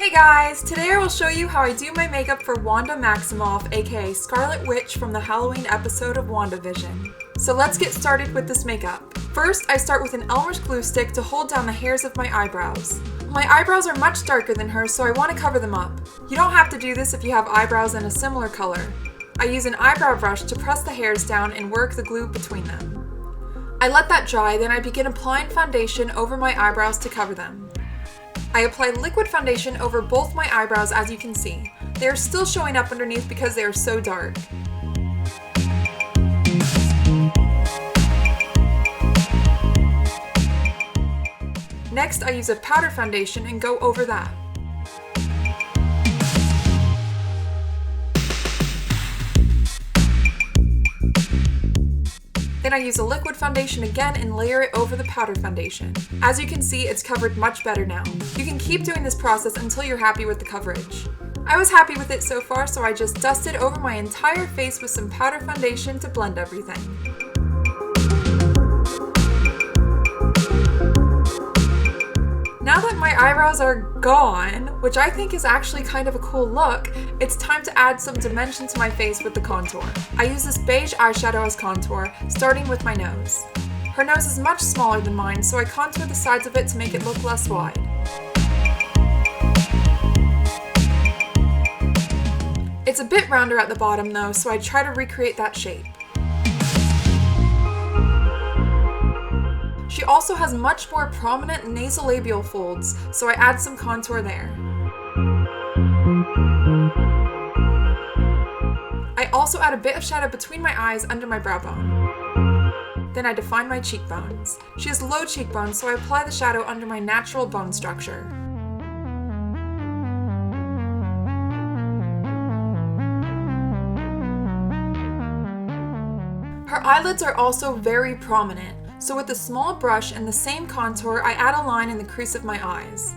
Hey guys! Today I will show you how I do my makeup for Wanda Maximoff, aka Scarlet Witch from the Halloween episode of WandaVision. So let's get started with this makeup. First, I start with an Elmer's glue stick to hold down the hairs of my eyebrows. My eyebrows are much darker than hers, so I want to cover them up. You don't have to do this if you have eyebrows in a similar color. I use an eyebrow brush to press the hairs down and work the glue between them. I let that dry, then I begin applying foundation over my eyebrows to cover them. I apply liquid foundation over both my eyebrows, as you can see. They are still showing up underneath because they are so dark. Next, I use a powder foundation and go over that. Then I use a liquid foundation again and layer it over the powder foundation. As you can see, it's covered much better now. You can keep doing this process until you're happy with the coverage. I was happy with it so far, so I just dusted over my entire face with some powder foundation to blend everything. Now that my eyebrows are gone, which I think is actually kind of a cool look, it's time to add some dimension to my face with the contour. I use this beige eyeshadow as contour, starting with my nose. Her nose is much smaller than mine, so I contour the sides of it to make it look less wide. It's a bit rounder at the bottom though, so I try to recreate that shape. She also has much more prominent nasolabial folds, so I add some contour there. I also add a bit of shadow between my eyes under my brow bone. Then I define my cheekbones. She has low cheekbones, so I apply the shadow under my natural bone structure. Her eyelids are also very prominent. So with a small brush and the same contour, I add a line in the crease of my eyes.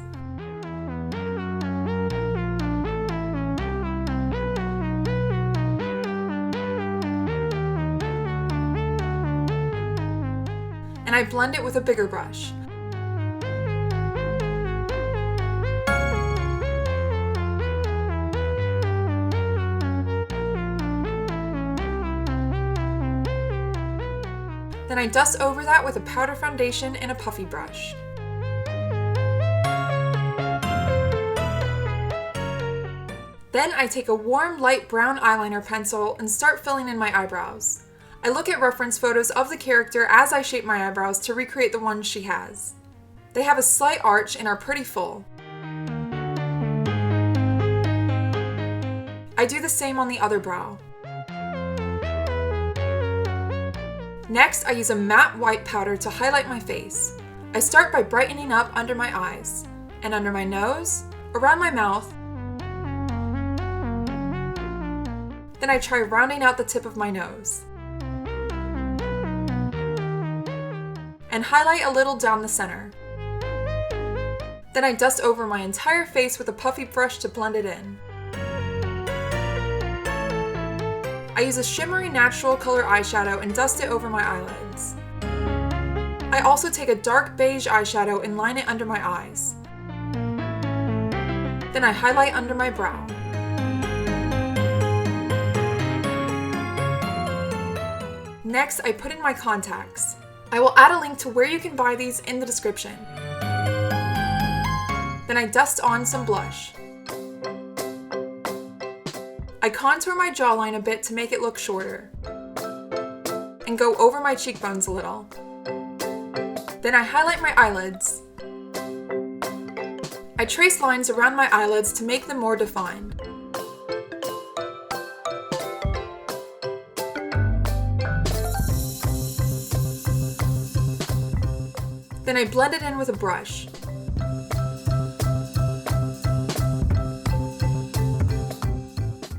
And I blend it with a bigger brush. Then I dust over that with a powder foundation and a puffy brush. Then I take a warm light brown eyeliner pencil and start filling in my eyebrows. I look at reference photos of the character as I shape my eyebrows to recreate the ones she has. They have a slight arch and are pretty full. I do the same on the other brow. Next, I use a matte white powder to highlight my face. I start by brightening up under my eyes, and under my nose, around my mouth. Then I try rounding out the tip of my nose. And highlight a little down the center. Then I dust over my entire face with a puffy brush to blend it in. I use a shimmery natural color eyeshadow and dust it over my eyelids. I also take a dark beige eyeshadow and line it under my eyes. Then I highlight under my brow. Next, I put in my contacts. I will add a link to where you can buy these in the description. Then I dust on some blush. I contour my jawline a bit to make it look shorter, and go over my cheekbones a little. Then I highlight my eyelids. I trace lines around my eyelids to make them more defined. Then I blend it in with a brush.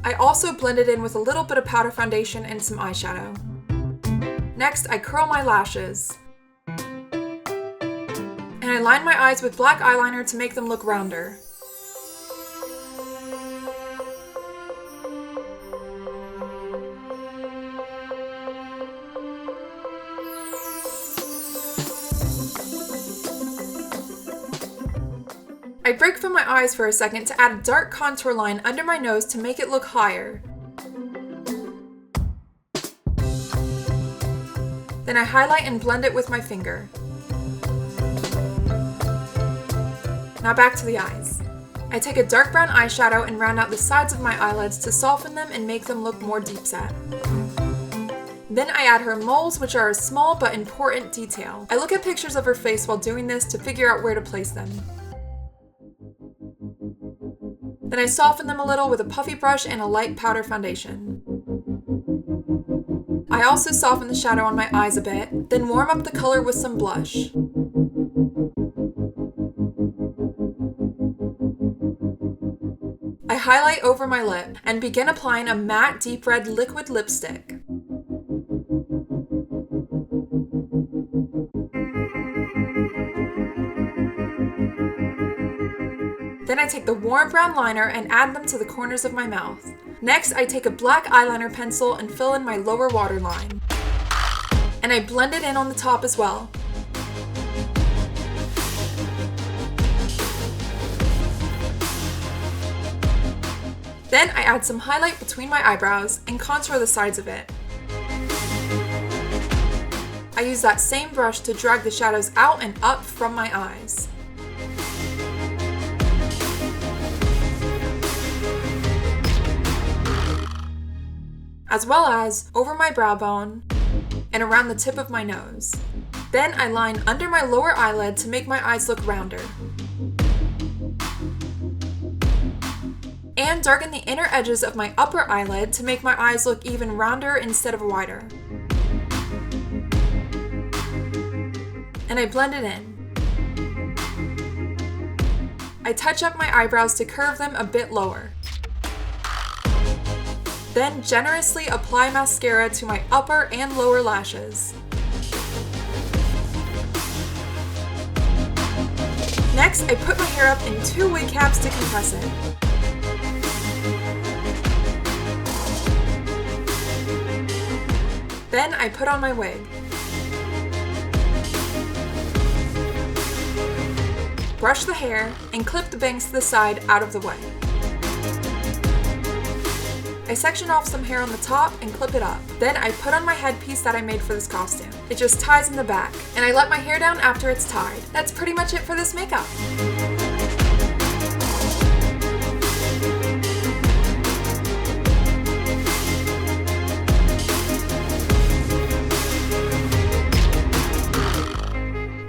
I also blend it in with a little bit of powder foundation and some eyeshadow. Next, I curl my lashes. And I line my eyes with black eyeliner to make them look rounder. I I break from my eyes for a second to add a dark contour line under my nose to make it look higher. Then I highlight and blend it with my finger. Now back to the eyes. I take a dark brown eyeshadow and round out the sides of my eyelids to soften them and make them look more deep set. Then I add her moles, which are a small but important detail. I look at pictures of her face while doing this to figure out where to place them. Then I soften them a little with a puffy brush and a light powder foundation. I also soften the shadow on my eyes a bit, then warm up the color with some blush. I highlight over my lip and begin applying a matte deep red liquid lipstick. Then I take the warm brown liner and add them to the corners of my mouth. Next, I take a black eyeliner pencil and fill in my lower waterline. And I blend it in on the top as well. Then I add some highlight between my eyebrows and contour the sides of it. I use that same brush to drag the shadows out and up from my eyes. As well as over my brow bone and around the tip of my nose. Then I line under my lower eyelid to make my eyes look rounder. And darken the inner edges of my upper eyelid to make my eyes look even rounder instead of wider. And I blend it in. I touch up my eyebrows to curve them a bit lower. Then generously apply mascara to my upper and lower lashes. Next, I put my hair up in 2 wig caps to compress it. Then I put on my wig. Brush the hair and clip the bangs to the side out of the way. I section off some hair on the top and clip it up. Then I put on my headpiece that I made for this costume. It just ties in the back, and I let my hair down after it's tied. That's pretty much it for this makeup.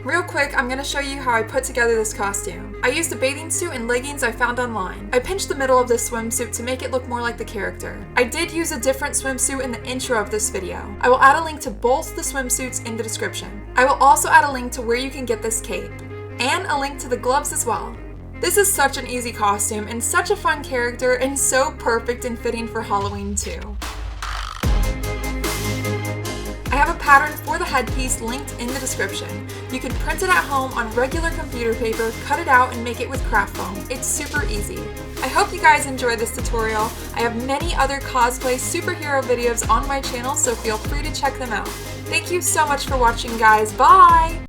Real quick, I'm going to show you how I put together this costume. I used a bathing suit and leggings I found online. I pinched the middle of this swimsuit to make it look more like the character. I did use a different swimsuit in the intro of this video. I will add a link to both the swimsuits in the description. I will also add a link to where you can get this cape, and a link to the gloves as well. This is such an easy costume and such a fun character and so perfect and fitting for Halloween too. I have a pattern for the headpiece linked in the description. You can print it at home on regular computer paper, cut it out, and make it with craft foam. It's super easy. I hope you guys enjoyed this tutorial. I have many other cosplay superhero videos on my channel, so feel free to check them out. Thank you so much for watching, guys. Bye!